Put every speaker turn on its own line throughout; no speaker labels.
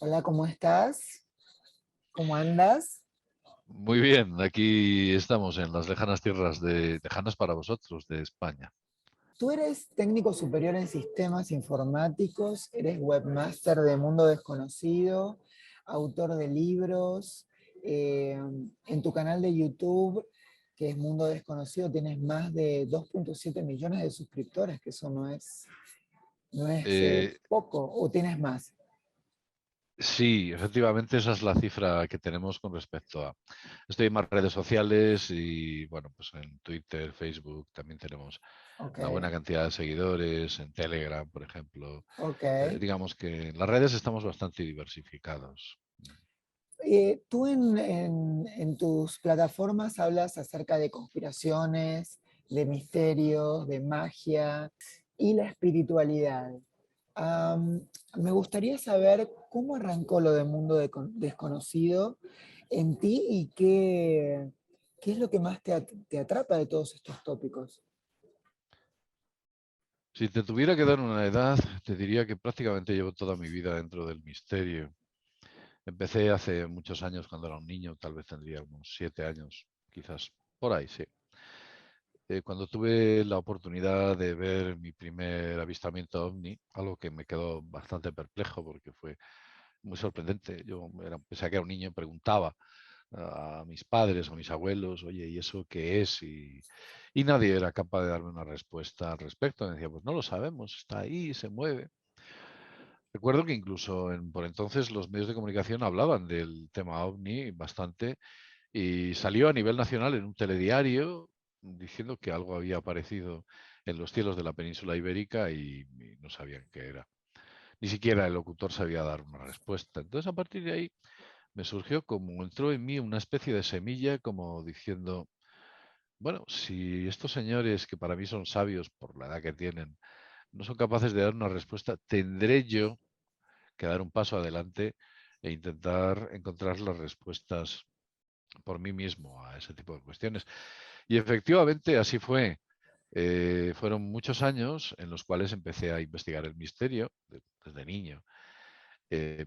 Hola, ¿cómo estás? ¿Cómo andas?
Muy bien, aquí estamos en las lejanas tierras lejanas para vosotros de España.
Tú eres técnico superior en sistemas informáticos, eres webmaster de Mundo Desconocido, autor de libros. En tu canal de YouTube, que es Mundo Desconocido, tienes más de 2,7 millones de suscriptores, que eso no es
Eh,
poco, o tienes más.
sí, efectivamente esa es la cifra que tenemos con respecto a... Estoy en más redes sociales y bueno, pues en Twitter, Facebook también tenemos
Ok,
una buena cantidad de seguidores, en Telegram, por ejemplo.
ok.
Digamos que en las redes estamos bastante diversificados.
Tú en tus plataformas hablas acerca de conspiraciones, de misterios, de magia y la espiritualidad. Me gustaría saber cómo arrancó lo de Mundo Desconocido en ti y qué es lo que más te atrapa de todos estos tópicos.
Si te tuviera que dar una edad, te diría que prácticamente llevo toda mi vida dentro del misterio. Empecé hace muchos años cuando era un niño, tal vez tendría unos 7 años, quizás por ahí, sí. Cuando tuve la oportunidad de ver mi primer avistamiento ovni, algo que me quedó bastante perplejo porque fue muy sorprendente. Pese a que era un niño, preguntaba a mis padres o a mis abuelos, oye, ¿y eso qué es? Y nadie era capaz de darme una respuesta al respecto. Me decía, pues no lo sabemos, está ahí, se mueve. Recuerdo que incluso por entonces los medios de comunicación hablaban del tema ovni bastante y salió a nivel nacional en un telediario diciendo que algo había aparecido en los cielos de la península ibérica y no sabían qué era. Ni siquiera el locutor sabía dar una respuesta. Entonces, a partir de ahí, me surgió como entró en mí una especie de semilla, como diciendo, bueno, si estos señores, que para mí son sabios por la edad que tienen, no son capaces de dar una respuesta, tendré yo que dar un paso adelante e intentar encontrar las respuestas por mí mismo a ese tipo de cuestiones. Y efectivamente así fue. Fueron muchos años en los cuales empecé a investigar el misterio desde niño.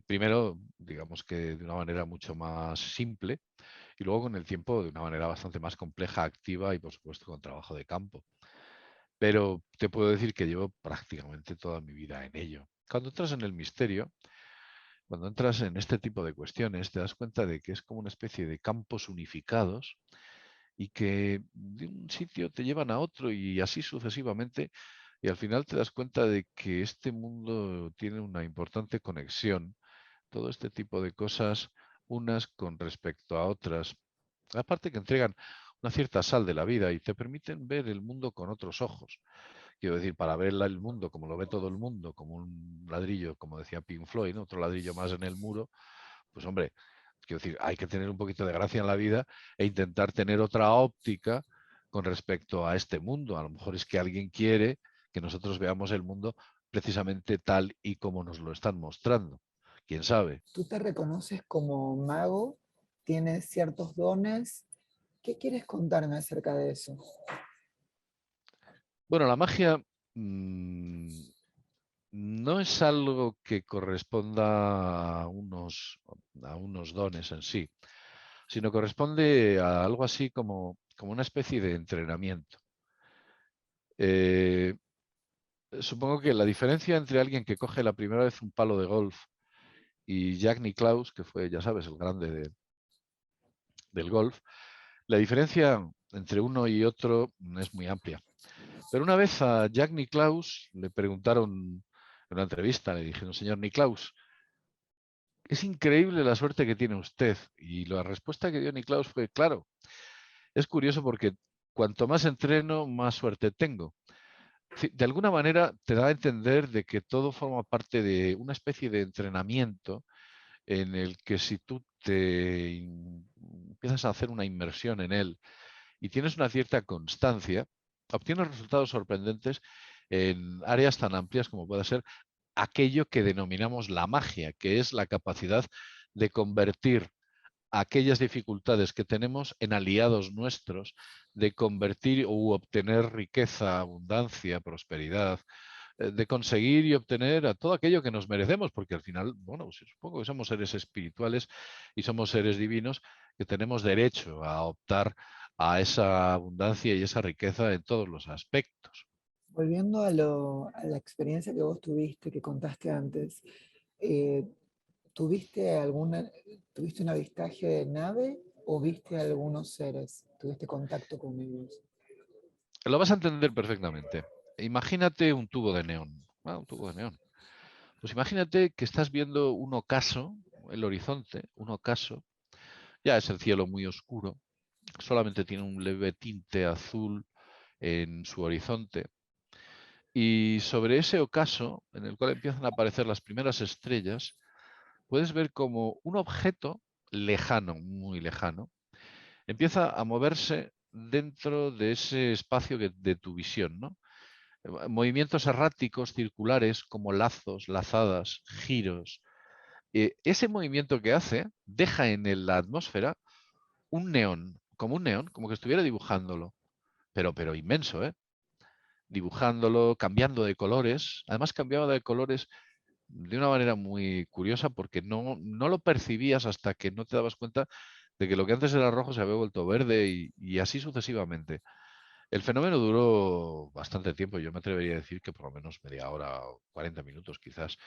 Primero, digamos que de una manera mucho más simple y luego con el tiempo de una manera bastante más compleja, activa y por supuesto con trabajo de campo. Pero te puedo decir que llevo prácticamente toda mi vida en ello. Cuando entras en el misterio, cuando entras en este tipo de cuestiones, te das cuenta de que es como una especie de campos unificados y que de un sitio te llevan a otro y así sucesivamente. Y al final te das cuenta de que este mundo tiene una importante conexión, todo este tipo de cosas, unas con respecto a otras. Aparte que entregan una cierta sal de la vida y te permiten ver el mundo con otros ojos. Quiero decir, para ver el mundo como lo ve todo el mundo, como un ladrillo, como decía Pink Floyd, ¿no? Otro ladrillo más en el muro, pues hombre, quiero decir, hay que tener un poquito de gracia en la vida e intentar tener otra óptica con respecto a este mundo. A lo mejor es que alguien quiere que nosotros veamos el mundo precisamente tal y como nos lo están mostrando. ¿Quién sabe?
¿Tú te reconoces como mago? ¿Tienes ciertos dones? ¿Qué quieres contarme acerca de eso?
Bueno, la magia mm, no es algo que corresponda a unos dones en sí, sino corresponde a algo así como una especie de entrenamiento. Eh, Supongo que la diferencia entre alguien que coge la primera vez un palo de golf y Jack Nicklaus, que fue, ya sabes, el grande del golf, la diferencia entre uno y otro es muy amplia. Pero una vez a Jack Nicklaus le preguntaron en una entrevista, le dijeron, señor Nicklaus, es increíble la suerte que tiene usted. Y la respuesta que dio Nicklaus fue, claro, es curioso porque cuanto más entreno, más suerte tengo. De alguna manera te da a entender de que todo forma parte de una especie de entrenamiento en el que si tú empiezas a hacer una inmersión en él y tienes una cierta constancia, obtienes resultados sorprendentes en áreas tan amplias como puede ser aquello que denominamos la magia, que es la capacidad de convertir aquellas dificultades que tenemos en aliados nuestros, de convertir u obtener riqueza, abundancia, prosperidad, de conseguir y obtener a todo aquello que nos merecemos, porque al final, bueno, pues supongo que somos seres espirituales y somos seres divinos que tenemos derecho a optar a esa abundancia y esa riqueza en todos los aspectos.
Volviendo a la experiencia que vos tuviste, que contaste antes, eh, ¿tuviste un avistaje de nave o viste algunos seres? ¿Tuviste contacto con ellos?
Lo vas a entender perfectamente. Imagínate un tubo de neón. Un tubo de neón. Pues imagínate que estás viendo un ocaso, el horizonte, un ocaso, ya es el cielo muy oscuro, solamente tiene un leve tinte azul en su horizonte. Y sobre ese ocaso, en el cual empiezan a aparecer las primeras estrellas, puedes ver como un objeto lejano, muy lejano, empieza a moverse dentro de ese espacio de tu visión, ¿no? Movimientos erráticos, circulares, como lazos, lazadas, giros. Ese movimiento que hace deja en la atmósfera un neón, como que estuviera dibujándolo, pero inmenso, ¿eh? Dibujándolo, cambiando de colores. Además cambiaba de colores de una manera muy curiosa porque no lo percibías hasta que no te dabas cuenta de que lo que antes era rojo se había vuelto verde y así sucesivamente. El fenómeno duró bastante tiempo, yo me atrevería a decir que por lo menos media hora o 40 minutos quizás.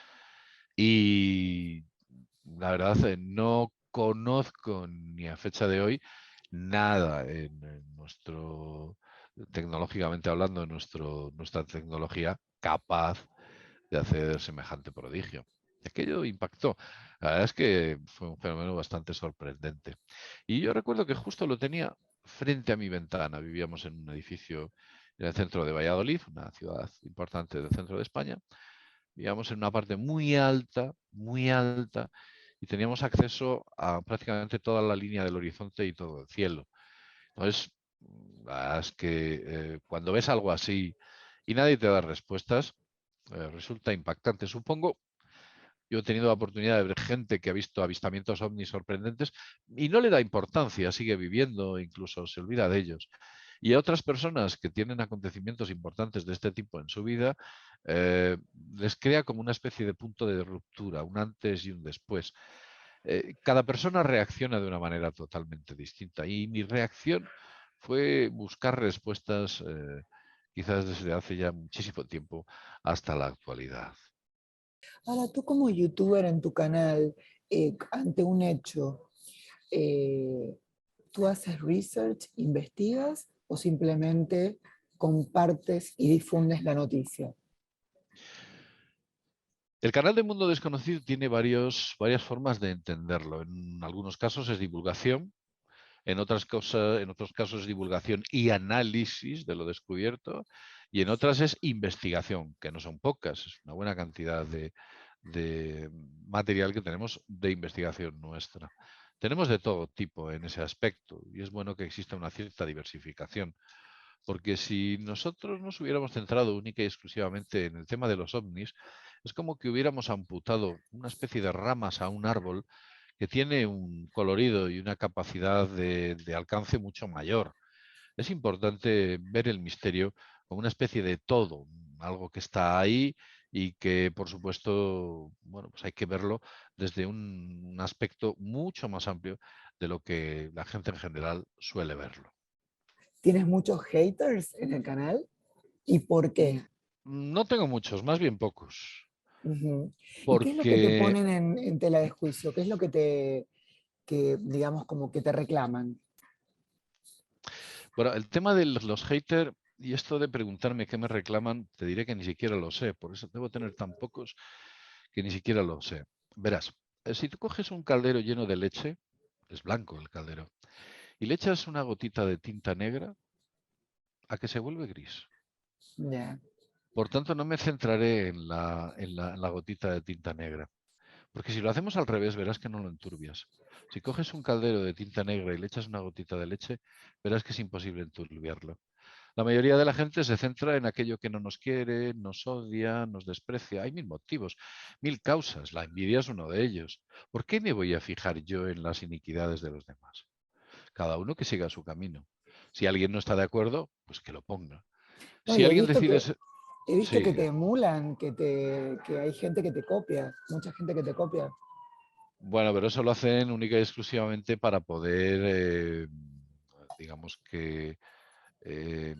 Y la verdad, no conozco ni a fecha de hoy nada en nuestro, tecnológicamente hablando, nuestra tecnología capaz de hacer semejante prodigio. Aquello impactó. La verdad es que fue un fenómeno bastante sorprendente. Y yo recuerdo que justo lo tenía frente a mi ventana. Vivíamos en un edificio en el centro de Valladolid, una ciudad importante del centro de España. Vivíamos en una parte muy alta, y teníamos acceso a prácticamente toda la línea del horizonte y todo el cielo. Entonces, la verdad es que cuando ves algo así y nadie te da respuestas, resulta impactante. Supongo, yo he tenido la oportunidad de ver gente que ha visto avistamientos ovnis sorprendentes y no le da importancia, sigue viviendo, incluso se olvida de ellos. Y a otras personas que tienen acontecimientos importantes de este tipo en su vida, les crea como una especie de punto de ruptura, un antes y un después. Cada persona reacciona de una manera totalmente distinta y mi reacción fue buscar respuestas quizás desde hace ya muchísimo tiempo hasta la actualidad.
Ahora, tú como youtuber en tu canal, ante un hecho, eh, ¿tú haces research, investigas o simplemente compartes y difundes la noticia?
El canal de Mundo Desconocido tiene varias formas de entenderlo. En algunos casos es divulgación, en otros casos es divulgación y análisis de lo descubierto, y en otras es investigación, que no son pocas, es una buena cantidad de material que tenemos de investigación nuestra. Tenemos de todo tipo en ese aspecto y es bueno que exista una cierta diversificación, porque si nosotros nos hubiéramos centrado única y exclusivamente en el tema de los ovnis, es como que hubiéramos amputado una especie de ramas a un árbol que tiene un colorido y una capacidad de alcance mucho mayor. Es importante ver el misterio como una especie de todo, algo que está ahí y que, por supuesto, bueno, pues hay que verlo desde un aspecto mucho más amplio de lo que la gente en general suele verlo.
¿Tienes muchos haters en el canal? ¿Y por
Mm,
qué?
No tengo muchos, más bien pocos,
Ujú. ¿Y qué es lo que te
porque
ponen en tela de juicio? ¿Qué es lo digamos, como que te reclaman?
bueno, el tema de los haters y esto de preguntarme qué me reclaman, te diré que ni siquiera lo sé. Por eso debo tener tan pocos que ni siquiera lo sé. Verás, si tú coges un caldero lleno de leche, es blanco el caldero, y le echas una gotita de tinta negra, a que se vuelve gris.
Ya.
Por tanto, no me centraré en la gotita de tinta negra. Porque si lo hacemos al revés, verás que no lo enturbias. Si coges un caldero de tinta negra y le echas una gotita de leche, verás que es imposible enturbiarlo. La mayoría de la gente se centra en aquello que no nos quiere, nos odia, nos desprecia. Hay mil motivos, mil causas. La envidia es uno de ellos. ¿Por qué me voy a fijar yo en las iniquidades de los demás? Cada uno que siga su camino. Si alguien no está de acuerdo, pues que lo ponga.
No,
Si
y he
alguien
visto
decide
que,
ser...
He visto que
Sí,
te emulan, que hay gente que te copia, mucha gente que te copia.
bueno, pero eso lo hacen única y exclusivamente para poder, digamos que, eh,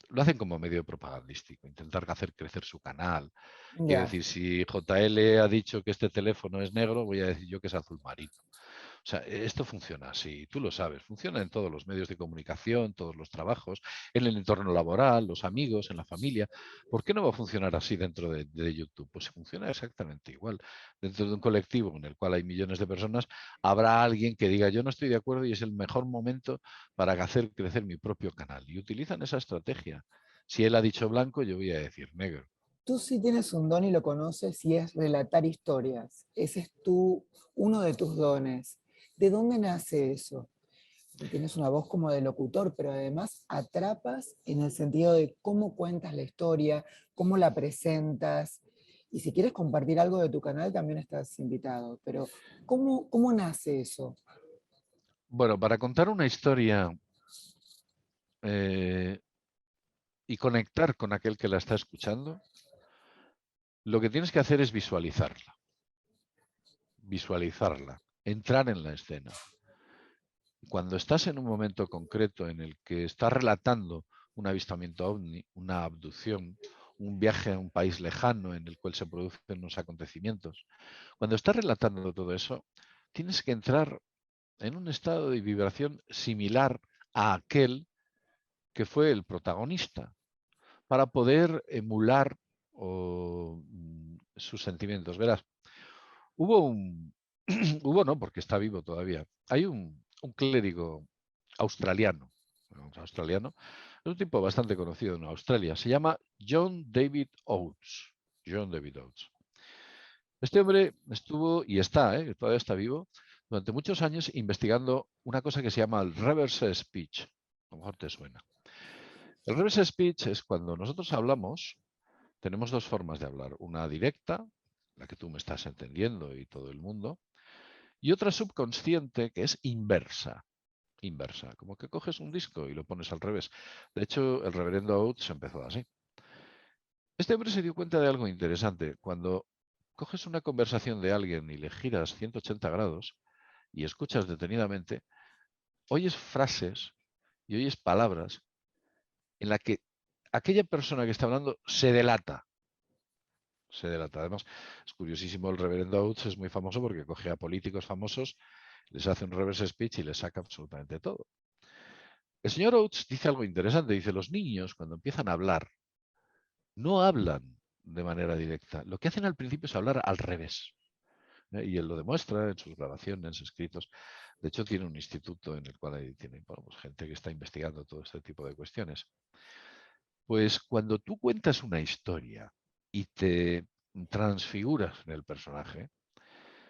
lo hacen como medio propagandístico, intentar hacer crecer su canal. Quiere
Ya.
decir, si JL ha dicho que este teléfono es negro, voy a decir yo que es azul marino. O sea, esto funciona así, tú lo sabes, funciona en todos los medios de comunicación, todos los trabajos, en el entorno laboral, los amigos, en la familia. ¿Por qué no va a funcionar así dentro de YouTube? Pues funciona exactamente igual. Dentro de un colectivo en el cual hay millones de personas, habrá alguien que diga yo no estoy de acuerdo y es el mejor momento para hacer crecer mi propio canal. Y utilizan esa estrategia. Si él ha dicho blanco, yo voy a decir negro.
Tú sí tienes un don y lo conoces y es relatar historias. Ese es uno de tus dones. ¿De dónde nace eso? Tienes una voz como de locutor, pero además atrapas en el sentido de cómo cuentas la historia, cómo la presentas. Y si quieres compartir algo de tu canal, también estás invitado. Pero ¿cómo nace eso?
Bueno, para contar una historia eh, y conectar con aquel que la está escuchando, lo que tienes que hacer es visualizarla, entrar en la escena. Cuando estás en un momento concreto en el que estás relatando un avistamiento ovni, una abducción, un viaje a un país lejano en el cual se producen unos acontecimientos, cuando estás relatando todo eso, tienes que entrar en un estado de vibración similar a aquel que fue el protagonista, para poder emular sus sentimientos. Verás, hubo un, hubo no, porque está vivo todavía, hay un clérigo australiano, australiano, es un tipo bastante conocido en Australia, se llama John David Oates. John David Oates. Este hombre estuvo y está, todavía está vivo, durante muchos años investigando una cosa que se llama el reverse speech. A lo mejor te suena. El reverse speech es cuando nosotros hablamos, tenemos dos formas de hablar. Una directa, la que tú me estás entendiendo y todo el mundo, y otra subconsciente que es inversa. Inversa, como que coges un disco y lo pones al revés. De hecho, el reverendo Oates empezó así. Este hombre se dio cuenta de algo interesante. Cuando coges una conversación de alguien y le giras 180 grados y escuchas detenidamente, oyes frases y oyes palabras en la que aquella persona que está hablando se delata. Se delata. Además, es curiosísimo, el reverendo Oates es muy famoso porque coge a políticos famosos, les hace un reverse speech y les saca absolutamente todo. El señor Oates dice algo interesante. Dice, los niños cuando empiezan a hablar, no hablan de manera directa. Lo que hacen al principio es hablar al revés. Y él lo demuestra en sus grabaciones, escritos. De hecho, tiene un instituto en el cual tiene bueno, pues gente que está investigando todo este tipo de cuestiones. Pues cuando tú cuentas una historia y te transfiguras en el personaje,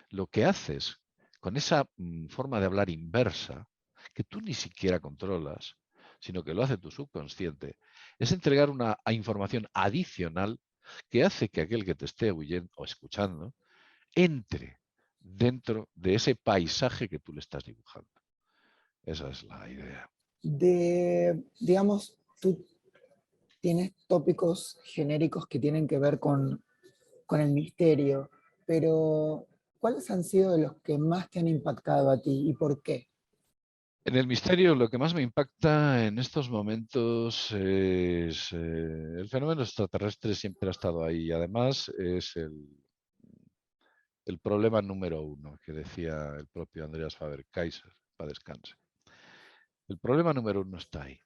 lo que haces con esa forma de hablar inversa, que tú ni siquiera controlas, sino que lo hace tu subconsciente, es entregar una información adicional que hace que aquel que te esté oyendo o escuchando entre dentro de ese paisaje que tú le estás dibujando. Esa es la idea.
Digamos, tú tienes tópicos genéricos que tienen que ver con el misterio, pero ¿cuáles han sido de los que más te han impactado a ti y por qué?
En el misterio, lo que más me impacta en estos momentos es el fenómeno extraterrestre siempre ha estado ahí. Además, es el problema número uno que decía el propio Andreas Faber-Kaiser, para descanse. El problema número uno está ahí.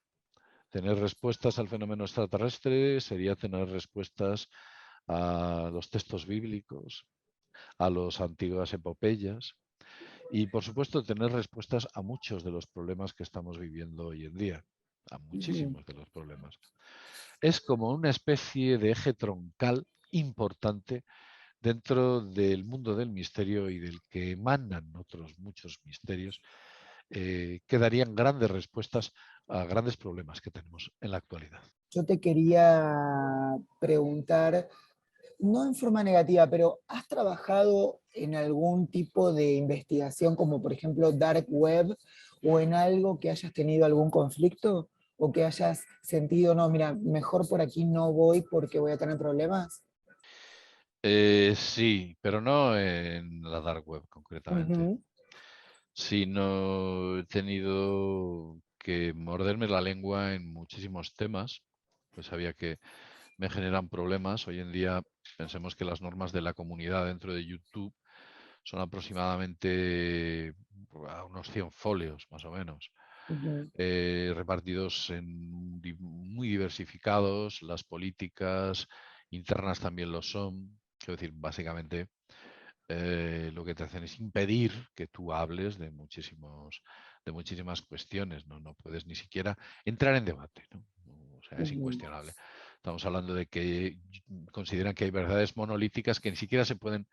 Tener respuestas al fenómeno extraterrestre sería tener respuestas a los textos bíblicos, a las antiguas epopeyas y, por supuesto, tener respuestas a muchos de los problemas que estamos viviendo hoy en día, a
Ujú.
muchísimos de los problemas. Es como una especie de eje troncal importante dentro del mundo del misterio y del que emanan otros muchos misterios que darían grandes respuestas a grandes problemas que tenemos en la actualidad.
Yo te quería preguntar, no en forma negativa, pero ¿has trabajado en algún tipo de investigación como por ejemplo Dark Web o en algo que hayas tenido algún conflicto? o que hayas sentido, no, mira, mejor por aquí no voy porque voy a tener problemas?
Sí, pero no en la dark web concretamente,
Ujú,
sino he tenido que morderme la lengua en muchísimos temas, pues sabía que me generan problemas. Hoy en día pensemos que las normas de la comunidad dentro de YouTube son aproximadamente a unos 100 folios, más o menos,
ujú,
repartidos en muy diversificados. Las políticas internas también lo son. Quiero decir, básicamente lo que te hacen es impedir que tú hables de muchísimas cuestiones. ¿No? No puedes ni siquiera entrar en debate, ¿no? O sea, es
ujú,
incuestionable. Estamos hablando de que consideran que hay verdades monolíticas que ni siquiera se pueden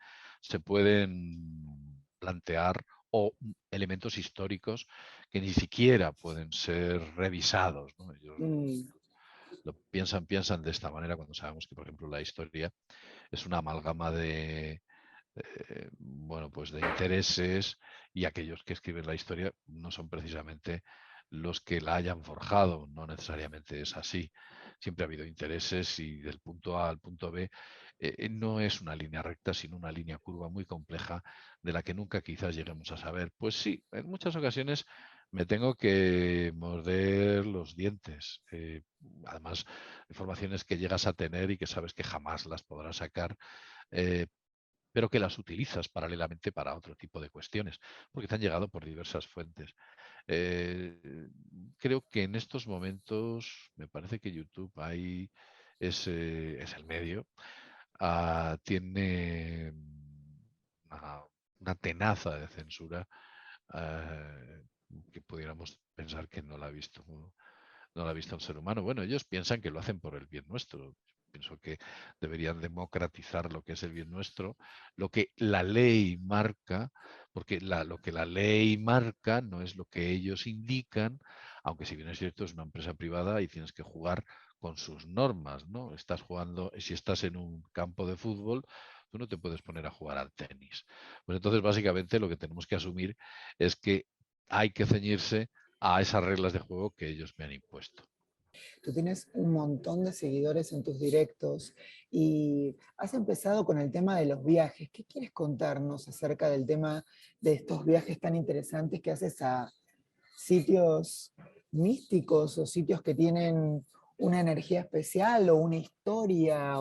plantear, o elementos históricos que ni siquiera pueden ser revisados, ¿no? Ellos
mm,
lo piensan de esta manera cuando sabemos que, por ejemplo, la historia es una amalgama bueno, pues de intereses, y aquellos que escriben la historia no son precisamente los que la hayan forjado, no necesariamente es así. Siempre ha habido intereses y del punto A al punto B no es una línea recta, sino una línea curva muy compleja de la que nunca quizás lleguemos a saber. Pues sí, en muchas ocasiones me tengo que morder los dientes. Además, informaciones que llegas a tener y que sabes que jamás las podrás sacar, eh, pero que las utilizas paralelamente para otro tipo de cuestiones, porque te han llegado por diversas fuentes. Eh, Creo que en estos momentos me parece que YouTube ahí es el medio. Tiene una, una tenaza de censura, eh, que pudiéramos pensar que no la ha visto el ser humano. Bueno, ellos piensan que lo hacen por el bien nuestro. Pienso que deberían democratizar lo que es el bien nuestro, lo que la ley marca, porque lo que la ley marca no es lo que ellos indican, aunque si bien es cierto es una empresa privada y tienes que jugar con sus normas, ¿no? Estás jugando, si estás en un campo de fútbol, tú no te puedes poner a jugar al tenis. Pues entonces, básicamente, lo que tenemos que asumir es que hay que ceñirse a esas reglas de juego que ellos me han impuesto.
Tú tienes un montón de seguidores en tus directos y has empezado con el tema de los viajes. ¿Qué quieres contarnos acerca del tema de estos viajes tan interesantes que haces a sitios místicos o sitios que tienen una energía especial o una historia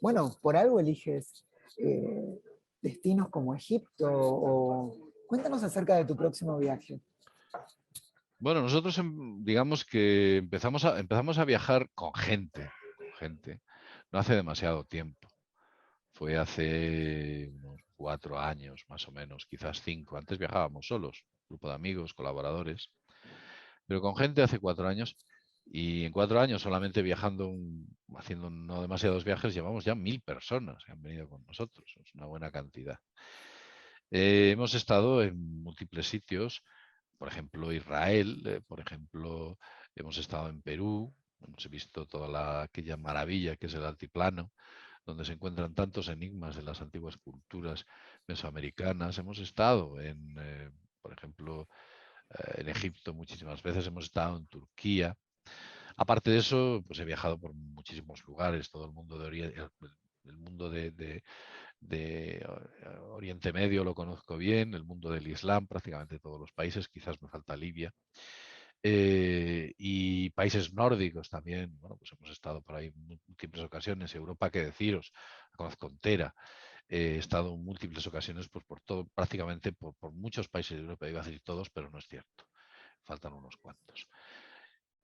bueno, por algo eliges destinos como Egipto o... Cuéntanos acerca de tu próximo viaje.
Bueno, nosotros digamos que empezamos a viajar con gente, no hace demasiado tiempo. Fue hace unos 4 años, más o menos, quizás 5. Antes viajábamos solos, grupo de amigos, colaboradores, pero con gente hace 4 años. Y en 4 años solamente viajando, haciendo no demasiados viajes, llevamos ya 1.000 personas que han venido con nosotros. Es una buena cantidad. Hemos estado en múltiples sitios, por ejemplo, Israel, por ejemplo, hemos estado en Perú, hemos visto toda aquella maravilla que es el altiplano, donde se encuentran tantos enigmas de las antiguas culturas mesoamericanas. Hemos estado por ejemplo, en Egipto muchísimas veces, hemos estado en Turquía. Aparte de eso, pues he viajado por muchísimos lugares, todo el mundo de Oriente, el mundo de Oriente Medio lo conozco bien, el mundo del Islam, prácticamente todos los países, quizás me falta Libia. Y países nórdicos también, bueno, pues hemos estado por ahí en múltiples ocasiones. Europa, qué deciros, la conozco entera. He estado en múltiples ocasiones, pues por todo, prácticamente por muchos países de Europa, iba a decir todos, pero no es cierto, faltan unos cuantos.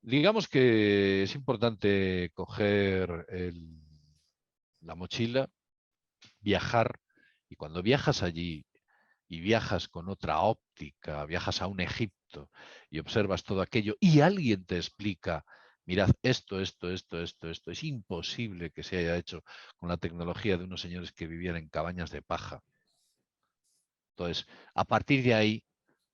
Digamos que es importante coger la mochila, viajar, y cuando viajas allí y viajas con otra óptica, viajas a un Egipto y observas todo aquello y alguien te explica, mirad, esto, es imposible que se haya hecho con la tecnología de unos señores que vivían en cabañas de paja. Entonces, a partir de ahí,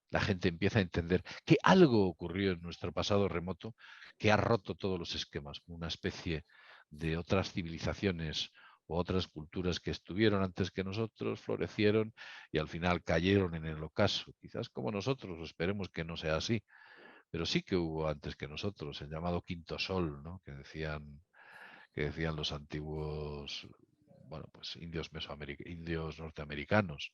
la gente empieza a entender que algo ocurrió en nuestro pasado remoto que ha roto todos los esquemas, una especie de otras civilizaciones o otras culturas que estuvieron antes que nosotros, florecieron y al final cayeron en el ocaso, quizás como nosotros, esperemos que no sea así, pero sí que hubo antes que nosotros, el llamado quinto sol, ¿no? Que decían los antiguos, bueno, pues indios norteamericanos,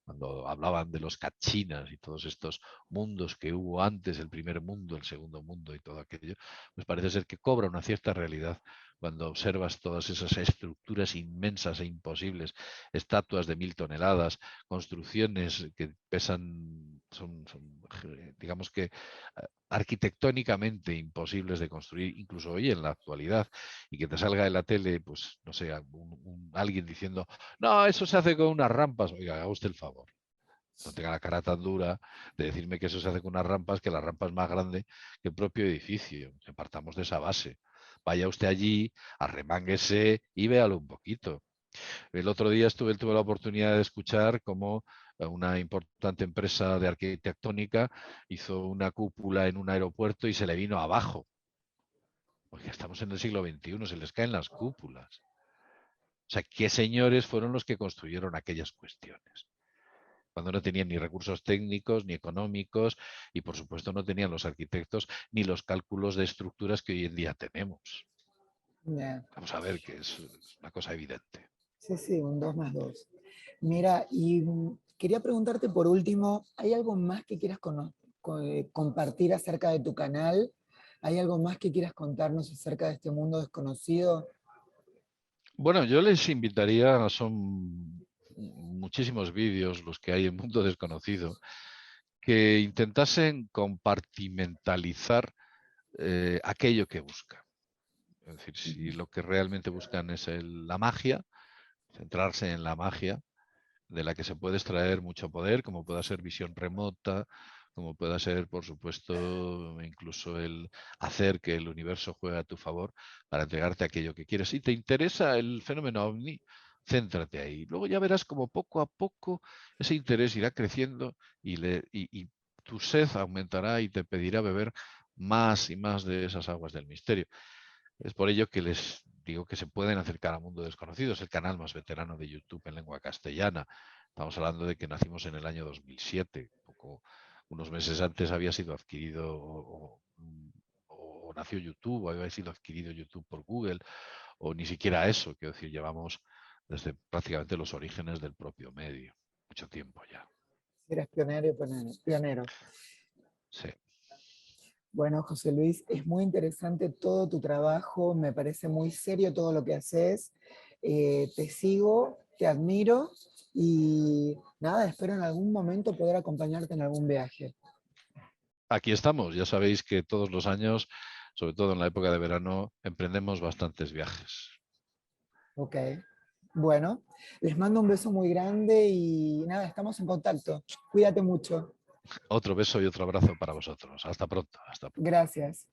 cuando hablaban de los Kachinas y todos estos mundos que hubo antes, el primer mundo, el segundo mundo y todo aquello, pues parece ser que cobra una cierta realidad cuando observas todas esas estructuras inmensas e imposibles, estatuas de 1000 toneladas, construcciones que pesan, digamos que arquitectónicamente imposibles de construir, incluso hoy en la actualidad, y que te salga en la tele, pues no sé, alguien diciendo, no, eso se hace con unas rampas. Oiga, haga usted el favor. No tenga la cara tan dura de decirme que eso se hace con unas rampas, que la rampa es más grande que el propio edificio. Que partamos de esa base. Vaya usted allí, arremánguese y véalo un poquito. El otro día tuve la oportunidad de escuchar cómo una importante empresa de arquitectónica hizo una cúpula en un aeropuerto y se le vino abajo. Porque estamos en el siglo XXI, se les caen las cúpulas. O sea, ¿qué señores fueron los que construyeron aquellas cuestiones? Cuando no tenían ni recursos técnicos ni económicos y por supuesto no tenían los arquitectos ni los cálculos de estructuras que hoy en día tenemos.
Yeah.
Vamos a ver que es una cosa evidente.
Sí, sí, un 2 más 2. Mira, y quería preguntarte por último, ¿hay algo más que quieras compartir acerca de tu canal? ¿Hay algo más que quieras contarnos acerca de este mundo desconocido?
Bueno, yo les invitaría, son muchísimos vídeos los que hay en Mundo Desconocido, que intentasen compartimentalizar aquello que buscan. Es decir, si lo que realmente buscan es la magia, centrarse en la magia, de la que se puede extraer mucho poder, como pueda ser visión remota, como pueda ser, por supuesto, incluso el hacer que el universo juegue a tu favor para entregarte aquello que quieres. Si te interesa el fenómeno ovni, céntrate ahí. Luego ya verás como poco a poco ese interés irá creciendo y tu sed aumentará y te pedirá beber más y más de esas aguas del misterio. Es por ello que les digo que se pueden acercar a Mundo Desconocido. Es el canal más veterano de YouTube en lengua castellana. Estamos hablando de que nacimos en el año 2007. Unos meses antes había sido adquirido o nació YouTube, o había sido adquirido YouTube por Google, o ni siquiera eso. Quiero decir, llevamos desde prácticamente los orígenes del propio medio. Mucho tiempo ya.
Eres pionero y pionero.
Sí.
Bueno, José Luis, es muy interesante todo tu trabajo, me parece muy serio todo lo que haces. Te sigo, te admiro y nada, espero en algún momento poder acompañarte en algún viaje.
Aquí estamos. Ya sabéis que todos los años, sobre todo en la época de verano, emprendemos bastantes viajes.
Ok. Bueno, les mando un beso muy grande y nada, estamos en contacto. Cuídate mucho.
Otro beso y otro abrazo para vosotros. Hasta pronto. Hasta pronto.
Gracias.